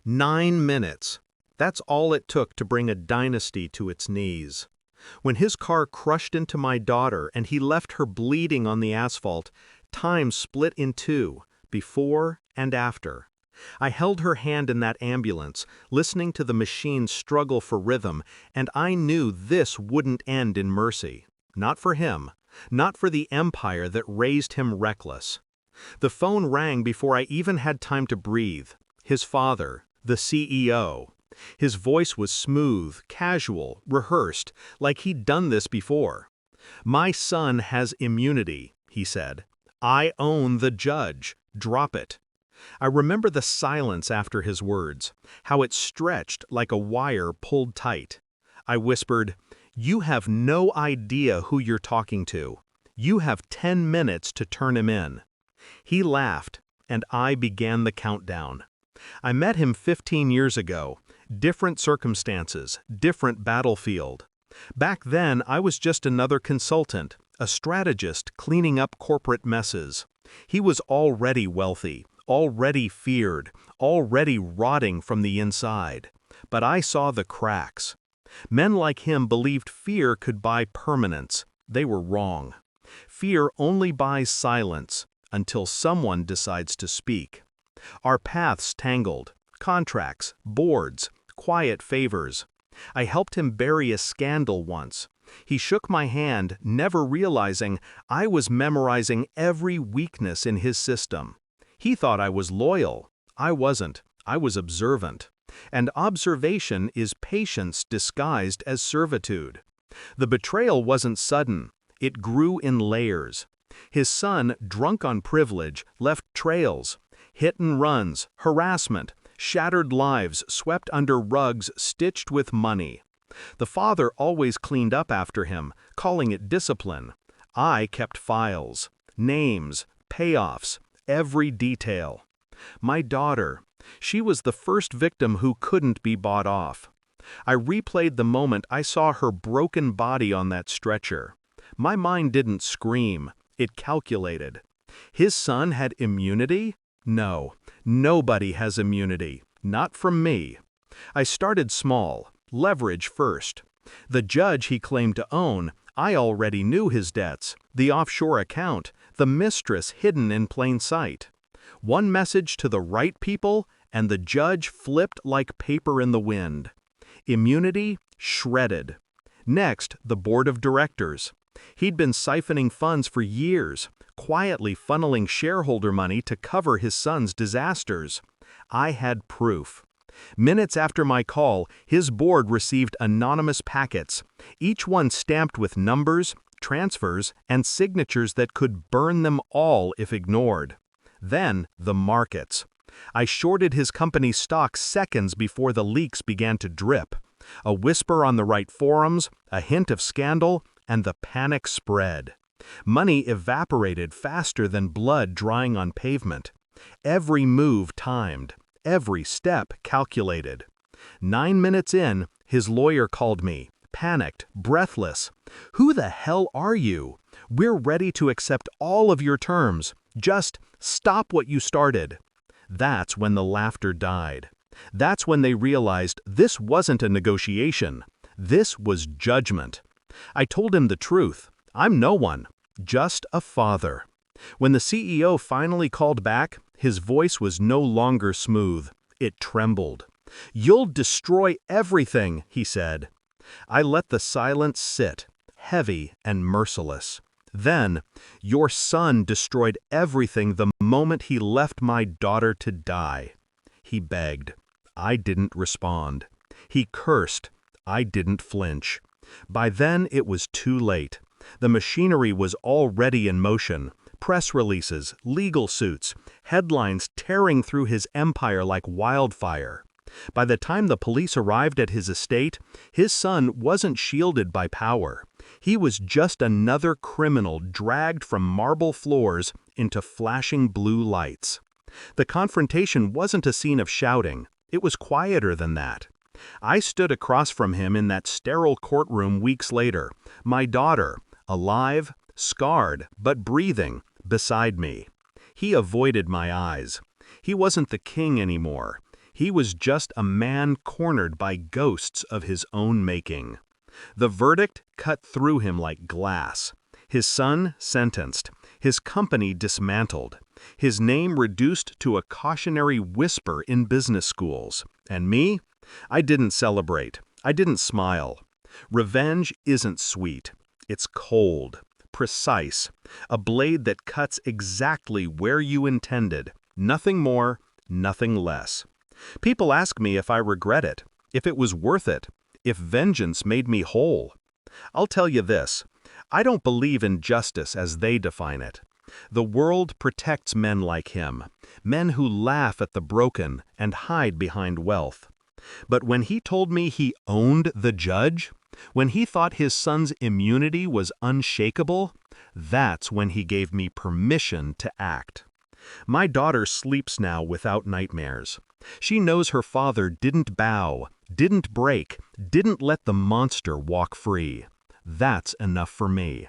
9 minutes. That's all it took to bring a dynasty to its knees. When his car crushed into my daughter and he left her bleeding on the asphalt, time split in two, before and after. I held her hand in that ambulance, listening to the machine struggle for rhythm, and I knew this wouldn't end in mercy. Not for him. Not for the empire that raised him reckless. The phone rang before I even had time to breathe. His father, the CEO. His voice was smooth, casual, rehearsed, like he'd done this before. "My son has immunity," he said. "I own the judge. Drop it." I remember the silence after his words, how it stretched like a wire pulled tight. I whispered, "You have no idea who you're talking to. You have 10 minutes to turn him in." He laughed, and I began the countdown. I met him 15 years ago. Different circumstances, different battlefield. Back then, I was just another consultant, a strategist cleaning up corporate messes. He was already wealthy, already feared, already rotting from the inside. But I saw the cracks. Men like him believed fear could buy permanence. They were wrong. Fear only buys silence, until someone decides to speak. Our paths tangled. Contracts, boards, quiet favors. I helped him bury a scandal once. He shook my hand, never realizing I was memorizing every weakness in his system. He thought I was loyal. I wasn't. I was observant. And observation is patience disguised as servitude. The betrayal wasn't sudden. It grew in layers. His son, drunk on privilege, left trails. Hit and runs, harassment, shattered lives swept under rugs stitched with money. The father always cleaned up after him, calling it discipline. I kept files, names, payoffs, every detail. My daughter, she was the first victim who couldn't be bought off. I replayed the moment I saw her broken body on that stretcher. My mind didn't scream, it calculated. His son had immunity? No, nobody has immunity, not from me. I started small, leverage first. The judge he claimed to own, I already knew his debts, the offshore account, the mistress hidden in plain sight. One message to the right people, and the judge flipped like paper in the wind. Immunity shredded. Next, the board of directors. He'd been siphoning funds for years, quietly funneling shareholder money to cover his son's disasters. I had proof. Minutes after my call, his board received anonymous packets, each one stamped with numbers, transfers, and signatures that could burn them all if ignored. Then, the markets. I shorted his company's stock seconds before the leaks began to drip. A whisper on the right forums, a hint of scandal, and the panic spread. Money evaporated faster than blood drying on pavement. Every move timed, every step calculated. 9 minutes in, his lawyer called me, panicked, breathless. "Who the hell are you? We're ready to accept all of your terms. Just stop what you started." That's when the laughter died. That's when they realized this wasn't a negotiation. This was judgment. I told him the truth. I'm no one, just a father. When the CEO finally called back, his voice was no longer smooth. It trembled. "You'll destroy everything," he said. I let the silence sit, heavy and merciless. Then, "Your son destroyed everything the moment he left my daughter to die." He begged. I didn't respond. He cursed. I didn't flinch. By then, it was too late. The machinery was already in motion. Press releases, legal suits, headlines tearing through his empire like wildfire. By the time the police arrived at his estate, his son wasn't shielded by power. He was just another criminal dragged from marble floors into flashing blue lights. The confrontation wasn't a scene of shouting. It was quieter than that. I stood across from him in that sterile courtroom weeks later, my daughter, alive, scarred, but breathing, beside me. He avoided my eyes. He wasn't the king anymore. He was just a man cornered by ghosts of his own making. The verdict cut through him like glass. His son sentenced, his company dismantled, his name reduced to a cautionary whisper in business schools. And me? I didn't celebrate. I didn't smile. Revenge isn't sweet. It's cold, precise, a blade that cuts exactly where you intended. Nothing more, nothing less. People ask me if I regret it, if it was worth it, if vengeance made me whole. I'll tell you this, I don't believe in justice as they define it. The world protects men like him, men who laugh at the broken and hide behind wealth. But when he told me he owned the judge, when he thought his son's immunity was unshakable, that's when he gave me permission to act. My daughter sleeps now without nightmares. She knows her father didn't bow, didn't break, didn't let the monster walk free. That's enough for me.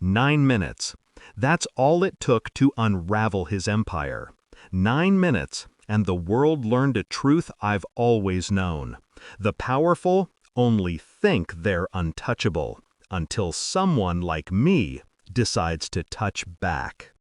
9 minutes. That's all it took to unravel his empire. 9 minutes, and the world learned a truth I've always known. The powerful only think they're untouchable, until someone like me decides to touch back.